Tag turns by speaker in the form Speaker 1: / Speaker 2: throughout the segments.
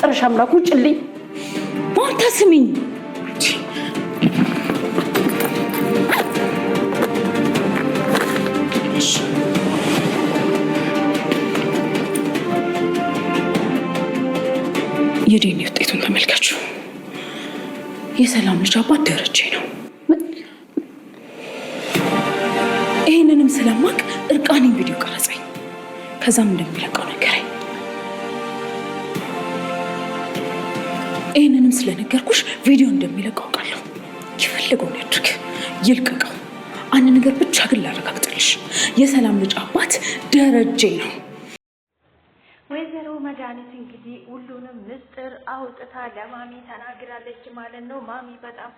Speaker 1: የፈጠረሽ አምላክ ውጭልኝ። ማርታ ስሚኝ። የዲኤንኤ ውጤቱን ተመልከቹ። የሰላም ልጅ አባት ደረጀ ነው። ይህንንም ስለማቅ እርቃኔን ቪዲዮ ቀረጸኝ። ከዛም እንደሚለቀው ነገረኝ። ይህንንም ስለነገርኩሽ ቪዲዮ እንደሚለቀው አውቃለሁ። የፈለገውን ያድርግ ይልቀቀው። አንድ ነገር ብቻ ግን ላረጋግጥልሽ፣ የሰላም ልጅ አባት ደረጀ ነው።
Speaker 2: ወይዘሮ መድኃኒት እንግዲህ ሁሉንም ምስጢር አውጥታ ለማሚ ተናግራለች ማለት ነው። ማሚ በጣም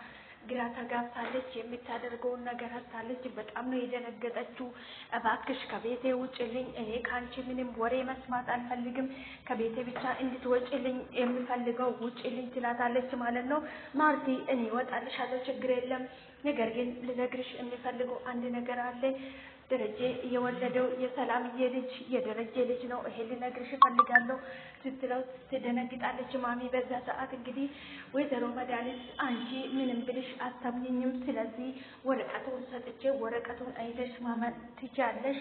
Speaker 2: ግራ ተጋብታለች። የምታደርገውን ነገር አታለች። በጣም ነው የደነገጠችው። እባክሽ ከቤቴ ውጭልኝ፣ እኔ ከአንቺ ምንም ወሬ መስማት አልፈልግም፣ ከቤቴ ብቻ እንድትወጭልኝ የምፈልገው ውጭልኝ ትላታለች ማለት ነው። ማርቲ እኔ እወጣልሻለሁ፣ ችግር የለም፣ ነገር ግን ልነግርሽ የሚፈልገው አንድ ነገር አለ። ደረጀ የወለደው የሰላምዬ ልጅ የደረጀ ልጅ ነው፣ ይሄ ልነግርሽ እፈልጋለሁ ስትለው ትደነግጣለች ማሚ። በዛ ሰዓት እንግዲህ ወይዘሮ መድኃኒት አንቺ ምንም ብልሽ አታምኝም፣ ስለዚህ ወረቀቱን ሰጥቼ ወረቀቱን አይተሽ ማመን ትችያለሽ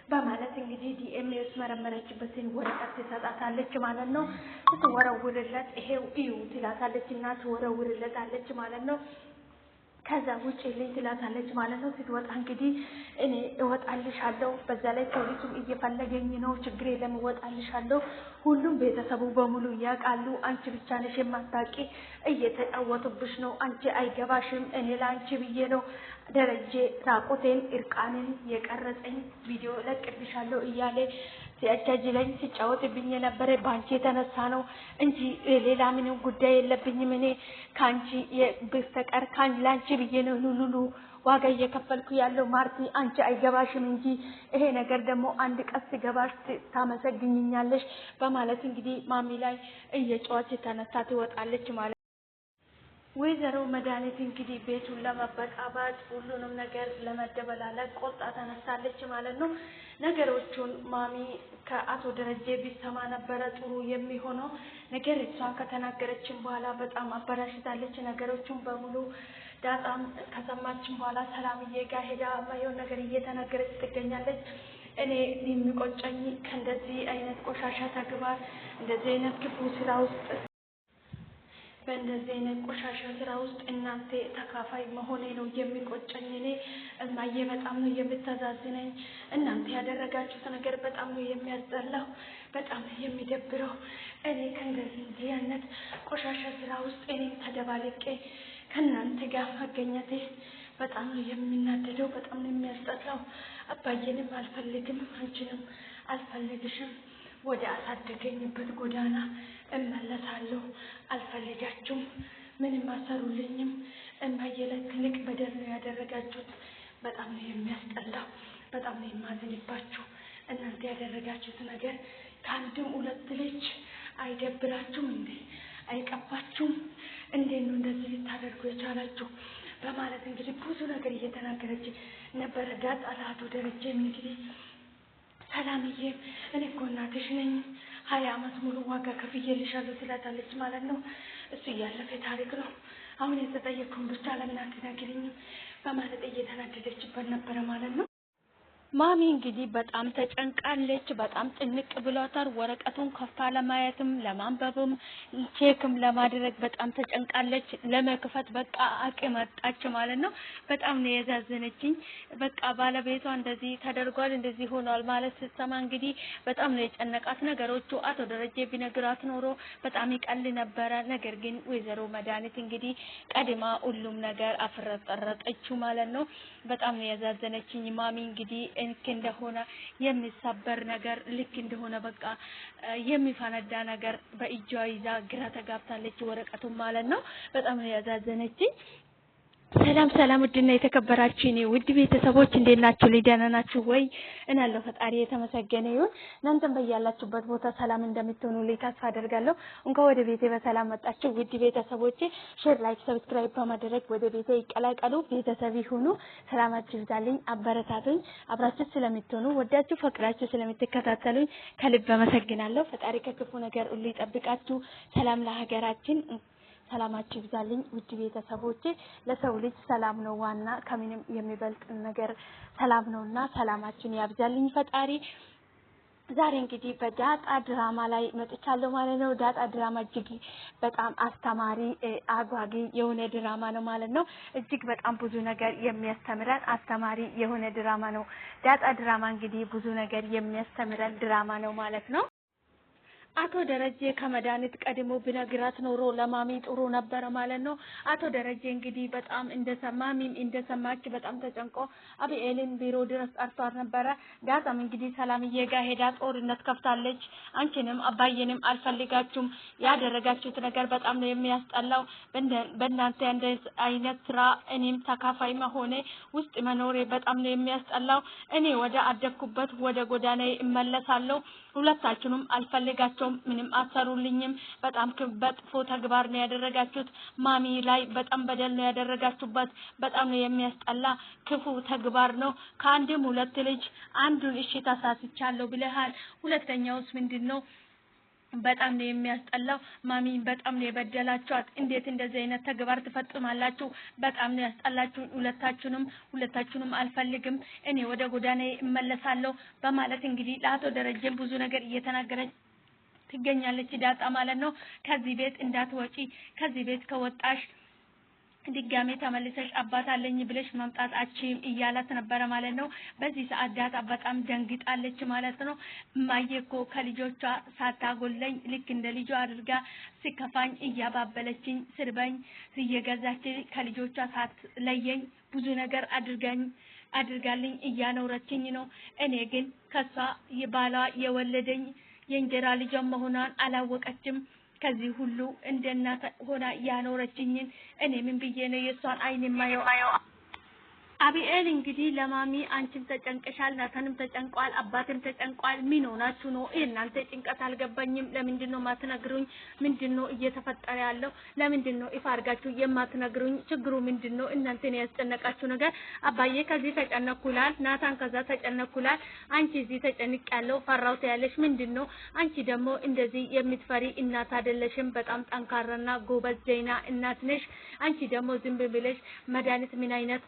Speaker 2: በማለት እንግዲህ ዲኤንኤ መረመረችበትን ወረቀት ትሰጣታለች ማለት ነው። ስትወረውርለት ይሄው እዩ ትላታለች እና ትወረውርለታለች ማለት ነው። ከዛ ውጭ ልኝ ትላታለች ማለት ነው። ስትወጣ እንግዲህ እኔ እወጣልሻለሁ፣ በዛ ላይ ፖሊሱም እየፈለገኝ ነው፣ ችግር የለም እወጣልሻለሁ፣ ሁሉም ቤተሰቡ በሙሉ ያውቃሉ፣ አንቺ ብቻ ነሽ የማታውቂ፣ እየተጫወቱብሽ ነው፣ አንቺ አይገባሽም፣ እኔ ለአንቺ ብዬ ነው ደረጀ ራቁቴን እርቃንን የቀረጸኝ ቪዲዮ ለቅብሻለሁ እያለ ሲያጃጅለኝ ሲጫወትብኝ የነበረ በአንቺ የተነሳ ነው እንጂ ሌላ ምንም ጉዳይ የለብኝም። እኔ ከአንቺ በስተቀር ለአንቺ ብዬ ነው ሁሉ ዋጋ እየከፈልኩ ያለው ማርቲ፣ አንቺ አይገባሽም እንጂ ይሄ ነገር ደግሞ አንድ ቀን ሲገባሽ ታመሰግኝኛለሽ በማለት እንግዲህ ማሚ ላይ እየጮኸች ተነሳ ትወጣለች ማለት። ወይዘሮ መድኃኒት እንግዲህ ቤቱን ለመበጣበጥ ሁሉንም ነገር ለመደበላለቅ ቆርጣ ተነሳለች ማለት ነው። ነገሮቹን ማሚ ከአቶ ደረጀ ቢሰማ ነበረ ጥሩ የሚሆነው ነገር። እሷ ከተናገረችን በኋላ በጣም አበላሽታለች ነገሮቹን በሙሉ። ዳጣም ከሰማችን በኋላ ሰላምዬ ጋር ሄዳ ማየውን ነገር እየተናገረች ትገኛለች። እኔ የሚቆጨኝ ከእንደዚህ አይነት ቆሻሻ ተግባር እንደዚህ አይነት ክፉ ስራ ውስጥ በእንደዚህ አይነት ቆሻሻ ስራ ውስጥ እናንተ ተካፋይ መሆኔ ነው የሚቆጨኝ። እኔ እማዬ በጣም ነው የምታዛዝነኝ። እናንተ ያደረጋችሁት ነገር በጣም ነው የሚያስጠላው፣ በጣም ነው የሚደብረው። እኔ ከእንደዚህ አይነት ቆሻሻ ስራ ውስጥ እኔም ተደባልቄ ከእናንተ ጋር መገኘቴ በጣም ነው የሚናደደው፣ በጣም ነው የሚያስጠላው። አባዬንም አልፈልግም፣ አንቺንም አልፈልግሽም። ወደ አሳደገኝበት ጎዳና እመለሳለሁ። አልፈልጋችሁም፣ ምንም አሰሩልኝም። እማዬ ትልቅ በደል ነው ያደረጋችሁት። በጣም ነው የሚያስጠላው፣ በጣም ነው የማዝንባችሁ። እናንተ ያደረጋችሁት ነገር ከአንድም ሁለት ልጅ አይደብራችሁም እንዴ? አይቀባችሁም? እንዴት ነው እንደዚህ ልታደርጉ የቻላችሁ? በማለት እንግዲህ ብዙ ነገር እየተናገረች ነበረ ዳጣ ለአቶ ደረጀም እንግዲህ ሰላምዬም እኔ እኮ እናትሽ ነኝ 20 ዓመት ሙሉ ዋጋ ከፍዬልሻለሁ ትላታለች ማለት ነው። እሱ እያለፈ ታሪክ ነው። አሁን የተጠየቅኩን ብቻ ለምን አትነግሪኝም? በማለት እየተናደደችበት ነበረ ማለት ነው። ማሚ እንግዲህ በጣም ተጨንቃለች። በጣም ጭንቅ ብሏታል። ወረቀቱን ከፍታ ለማየትም ለማንበብም ቼክም ለማድረግ በጣም ተጨንቃለች። ለመክፈት በቃ አቅም አጣች ማለት ነው። በጣም ነው የዛዘነችኝ። በቃ ባለቤቷ እንደዚህ ተደርጓል እንደዚህ ሆኗል ማለት ስትሰማ እንግዲህ በጣም ነው የጨነቃት። ነገሮቹ አቶ ደረጀ ቢነግራት ኖሮ በጣም ይቀል ነበረ። ነገር ግን ወይዘሮ መድኃኒት እንግዲህ ቀድማ ሁሉም ነገር አፍረጠረጠችው ማለት ነው። በጣም ነው የዛዘነችኝ ማሚ እንግዲህ ልክ እንደሆነ የሚሰበር ነገር ልክ እንደሆነ በቃ የሚፈነዳ ነገር በእጇ ይዛ ግራ ተጋብታለች። ወረቀቱን ማለት ነው። በጣም ነው ያዛዘነችኝ። ሰላም ውድና የተከበራችሁ እኔ ውድ ቤተሰቦች እንዴት ናችሁ? ደህና ናችሁ ወይ? እናለሁ ፈጣሪ የተመሰገነ ይሁን። እናንተም በያላችሁበት ቦታ ሰላም እንደምትሆኑልኝ ተስፋ አደርጋለሁ። እንኳን ወደ ቤቴ በሰላም መጣችሁ ውድ ቤተሰቦቼ። ሼር፣ ላይክ፣ ሰብስክራይብ በማድረግ ወደ ቤቴ ይቀላቀሉ፣ ቤተሰብ ይሁኑ። ሰላማችሁ ይብዛልኝ፣ አበረታቱኝ። አብራችሁ ስለምትሆኑ ወዳችሁ ፈቅራችሁ ስለምትከታተሉኝ ከልብ አመሰግናለሁ። ፈጣሪ ከክፉ ነገር ሁሉ ይጠብቃችሁ። ሰላም ለሀገራችን። ሰላማችሁ ይብዛልኝ ውድ ቤተሰቦቼ። ለሰው ልጅ ሰላም ነው ዋና፣ ከምንም የሚበልጥ ነገር ሰላም ነውና ሰላማችሁን ያብዛልኝ ፈጣሪ። ዛሬ እንግዲህ በዳጣ ድራማ ላይ መጥቻለሁ ማለት ነው። ዳጣ ድራማ እጅግ በጣም አስተማሪ አጓጊ የሆነ ድራማ ነው ማለት ነው። እጅግ በጣም ብዙ ነገር የሚያስተምረን አስተማሪ የሆነ ድራማ ነው። ዳጣ ድራማ እንግዲህ ብዙ ነገር የሚያስተምረን ድራማ ነው ማለት ነው። አቶ ደረጀ ከመድኃኒት ቀድሞ ቢነግራት ኖሮ ለማሚ ጥሩ ነበረ ማለት ነው። አቶ ደረጀ እንግዲህ በጣም እንደሰማሚም እንደሰማች በጣም ተጨንቆ አብኤልን ቢሮ ድረስ ጠርቷት ነበረ። ዳጣም እንግዲህ ሰላምዬ ጋር ሄዳ ጦርነት ከፍታለች። አንቺንም አባዬንም አልፈልጋችሁም፣ ያደረጋችሁት ነገር በጣም ነው የሚያስጠላው። በእናንተ አይነት ስራ እኔም ተካፋይ መሆኔ ውስጥ መኖሬ በጣም ነው የሚያስጠላው። እኔ ወደ አደኩበት ወደ ጎዳናዬ እመለሳለሁ። ሁለታችሁንም አልፈልጋቸውም፣ ምንም አሰሩልኝም። በጣም በጥፎ ተግባር ነው ያደረጋችሁት። ማሚ ላይ በጣም በደል ነው ያደረጋችሁበት። በጣም ነው የሚያስጠላ ክፉ ተግባር ነው። ከአንድም ሁለት ልጅ አንዱን እሺ ተሳስቻለሁ ብለሃል፣ ሁለተኛውስ ምንድነው? በጣም ነው የሚያስጠላው። ማሚ በጣም ነው የበደላችኋት። እንዴት እንደዚህ አይነት ተግባር ትፈጽማላችሁ? በጣም ነው ያስጠላችሁ። ሁለታችሁንም አልፈልግም፣ እኔ ወደ ጎዳናዬ እመለሳለሁ በማለት እንግዲህ ለአቶ ደረጀ ብዙ ነገር እየተናገረች ትገኛለች ዳጣ ማለት ነው። ከዚህ ቤት እንዳትወጪ፣ ከዚህ ቤት ከወጣሽ ድጋሜ ተመልሰሽ አባት አለኝ ብለሽ መምጣት አችም እያላት ነበረ ማለት ነው። በዚህ ሰዓት ዳጣ በጣም ደንግጣለች ማለት ነው። እማዬ እኮ ከልጆቿ ሳታጎለኝ ልክ እንደ ልጇ አድርጋ ሲከፋኝ እያባበለችኝ ስርበኝ እየገዛች ከልጆቿ ሳትለየኝ ብዙ ነገር አድርጋልኝ እያኖረችኝ ነው። እኔ ግን ከሷ ባሏ የወለደኝ የእንጀራ ልጇ መሆኗን አላወቀችም። ከዚህ ሁሉ እንደናት ሆና ያኖረችኝን እኔ ምን ብዬ ነው የሷን አይን ማየው? አብኤል እንግዲህ ለማሚ አንቺም ተጨንቀሻል፣ ናታንም ተጨንቋል፣ አባትም ተጨንቋል። ምን ሆናችሁ ነው? እናንተ ጭንቀት አልገባኝም። ለምንድነው ማትነግሩኝ? ምንድነው እየተፈጠረ ያለው? ለምንድነው ይፋ አድርጋችሁ የማትነግሩኝ? ችግሩ ምንድነው? እናንተን ያስጨነቃችሁ ነገር? አባዬ ከዚህ ተጨነኩላል፣ ናታን ከዛ ተጨነኩላል፣ አንቺ እዚህ ተጨንቄያለሁ ፈራውት ያለሽ ምንድነው? አንቺ ደግሞ እንደዚህ የምትፈሪ እናት አይደለሽም። በጣም ጠንካራና ጎበዝ ጀይና እናት ነሽ። አንቺ ደግሞ ዝም ብለሽ መድኃኒት ምን አይነት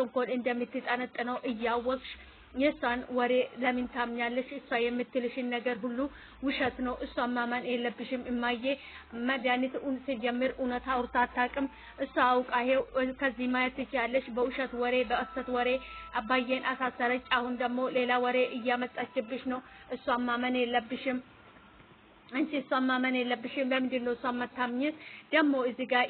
Speaker 2: ተንኮል እንደምትጠነጥነው እያወቅሽ የሷን ወሬ ለምን ታምኛለሽ? እሷ የምትልሽን ነገር ሁሉ ውሸት ነው። እሷን ማመን የለብሽም እማዬ። መድኃኒት ሲጀምር እውነት አውርታ አታውቅም። እሷ አውቃ ይሄው ከዚህ ማየት ትችያለሽ። በውሸት ወሬ በእሰት ወሬ አባዬን አሳሰረች። አሁን ደግሞ ሌላ ወሬ እያመጣችብሽ ነው። እሷን ማመን የለብሽም አንቺ። እሷን ማመን የለብሽም። ለምንድነው እሷን መታምኝት? ደግሞ እዚህ ጋር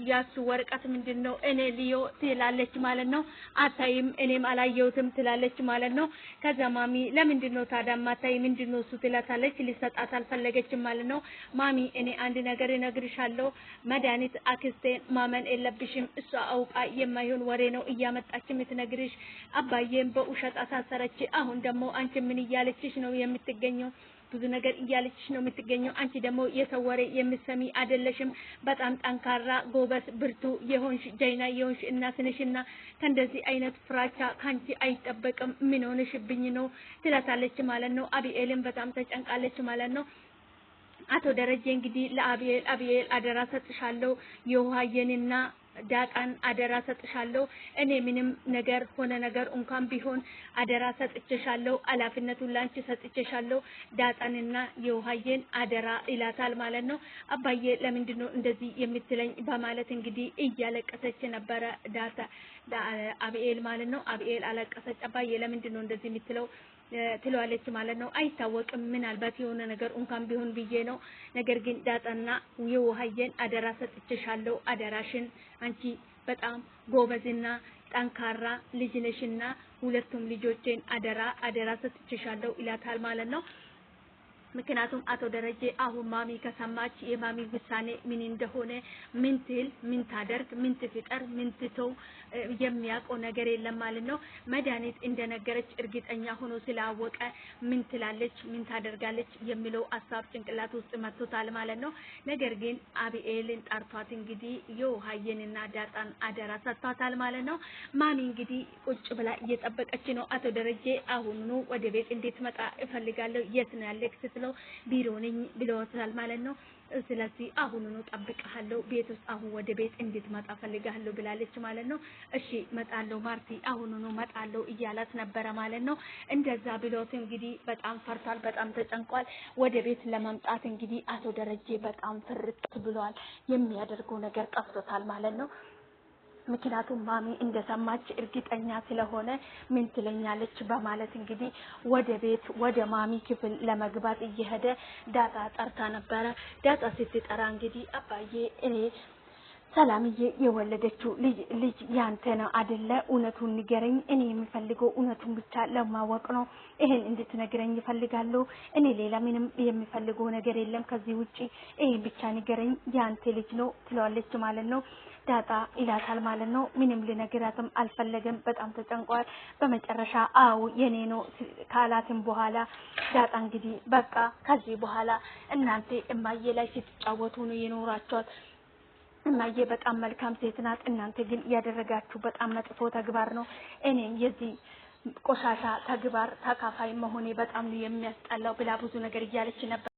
Speaker 2: ያሱ ወረቀት ምንድነው? እኔ ልዮ ትላለች ማለት ነው። አታይም፣ እኔም አላየሁትም ትላለች ማለት ነው። ከዛ ማሚ ለምንድነው ታዲያ ማታይ? ምንድነው እሱ ትላታለች። ሊሰጣት አልፈለገችም ማለት ነው። ማሚ እኔ አንድ ነገር እነግርሻለሁ፣ መድኃኒት አክስቴን ማመን የለብሽም። እሷ አውቃ የማይሆን ወሬ ነው እያመጣች የምትነግርሽ። አባዬን በውሸት አሳሰረች። አሁን ደግሞ አንቺ ምን እያለችሽ ነው የምትገኘው? ብዙ ነገር እያለችሽ ነው የምትገኘው። አንቺ ደግሞ የሰው ወሬ የምትሰሚ አይደለሽም። በጣም ጠንካራ ጎበዝ ብርቱ የሆንሽ ጀይና የሆንሽ እናት ነሽና ከእንደዚህ አይነት ፍራቻ ካንቺ አይጠበቅም። ምን ሆነሽብኝ ነው ትላታለች ማለት ነው። አብኤልን በጣም ተጨንቃለች ማለት ነው። አቶ ደረጀ እንግዲህ ለአብኤል አደራ ሰጥሻለሁ፣ የውሃየንና ዳጣን አደራ ሰጥሻለሁ። እኔ ምንም ነገር ሆነ ነገር እንኳን ቢሆን አደራ ሰጥቼሻለሁ፣ ኃላፊነቱን ላንቺ ሰጥቼሻለሁ፣ ዳጣንና የውሃየን አደራ ይላታል ማለት ነው። አባዬ ለምንድነው እንደዚህ የምትለኝ? በማለት እንግዲህ እያለቀሰች ነበረ ዳጣ አብኤል ማለት ነው። አብኤል አለቀሰች። አባዬ ለምንድነው እንደዚህ የምትለው ትለዋለች ማለት ነው። አይታወቅም፣ ምናልባት የሆነ ነገር እንኳን ቢሆን ብዬ ነው። ነገር ግን ዳጣና የውሃየን አደራ ሰጥቼሻለሁ፣ አደራሽን አንቺ በጣም ጎበዝና ጠንካራ ልጅ ነሽና ሁለቱም ልጆቼን አደራ ሰጥቼሻለሁ ይላታል ማለት ነው። ምክንያቱም አቶ ደረጀ አሁን ማሚ ከሰማች የማሚ ውሳኔ ምን እንደሆነ ምን ትል ምን ታደርግ ምን ትፍጠር ምን ትተው የሚያውቀው ነገር የለም ማለት ነው። መድኃኒት እንደነገረች እርግጠኛ ሆኖ ስላወቀ ምን ትላለች ምን ታደርጋለች የሚለው ሀሳብ ጭንቅላት ውስጥ መጥቶታል ማለት ነው። ነገር ግን አቢኤልን ጠርቷት እንግዲህ የውሃየንና ዳጣን አደራ ሰጥቷታል ማለት ነው። ማሚ እንግዲህ ቁጭ ብላ እየጠበቀች ነው። አቶ ደረጀ አሁኑ ወደ ቤት እንድትመጣ እፈልጋለሁ የት ነው ያለክ ስትለው ቢሮ ነኝ ብለውታል ማለት ነው። ስለዚህ አሁኑኑ ጠብቀሃለሁ ቤት ውስጥ አሁን ወደ ቤት እንድትመጣ ፈልጋለሁ ብላለች ማለት ነው። እሺ መጣለሁ ማርቲ አሁኑኑ መጣለሁ እያላት ነበረ ማለት ነው። እንደዛ ብሎት እንግዲህ በጣም ፈርቷል በጣም ተጨንቋል። ወደ ቤት ለመምጣት እንግዲህ አቶ ደረጀ በጣም ፍርጥ ብሏል። የሚያደርገው ነገር ጠፍቶታል ማለት ነው። ምክንያቱም ማሚ እንደሰማች እርግጠኛ ስለሆነ ምን ትለኛለች በማለት እንግዲህ ወደ ቤት ወደ ማሚ ክፍል ለመግባት እየሄደ ዳጣ ጠርታ ነበረ። ዳጣ ስትጠራ እንግዲህ አባዬ እኔ ሰላምዬ የወለደችው ልጅ ያንተ ነው አይደለ? እውነቱን ንገረኝ። እኔ የምፈልገው እውነቱን ብቻ ለማወቅ ነው። ይሄን እንድትነግረኝ እፈልጋለሁ። እኔ ሌላ ምንም የምፈልገው ነገር የለም ከዚህ ውጪ። ይሄን ብቻ ንገረኝ። ያንተ ልጅ ነው ትለዋለች ማለት ነው። ዳጣ ይላታል ማለት ነው። ምንም ልነግራትም አልፈለገም። በጣም ተጨንቋል። በመጨረሻ አው የኔ ነው ካላትም በኋላ ዳጣ እንግዲህ በቃ ከዚህ በኋላ እናንተ እማዬ ላይ ስትጫወቱ ነው የኖራችኋት። እማዬ በጣም መልካም ሴት ናት። እናንተ ግን ያደረጋችሁ በጣም መጥፎ ተግባር ነው። እኔም የዚህ ቆሻሻ ተግባር ተካፋይ መሆኔ በጣም ነው የሚያስጠላው ብላ ብዙ ነገር እያለች ነበር።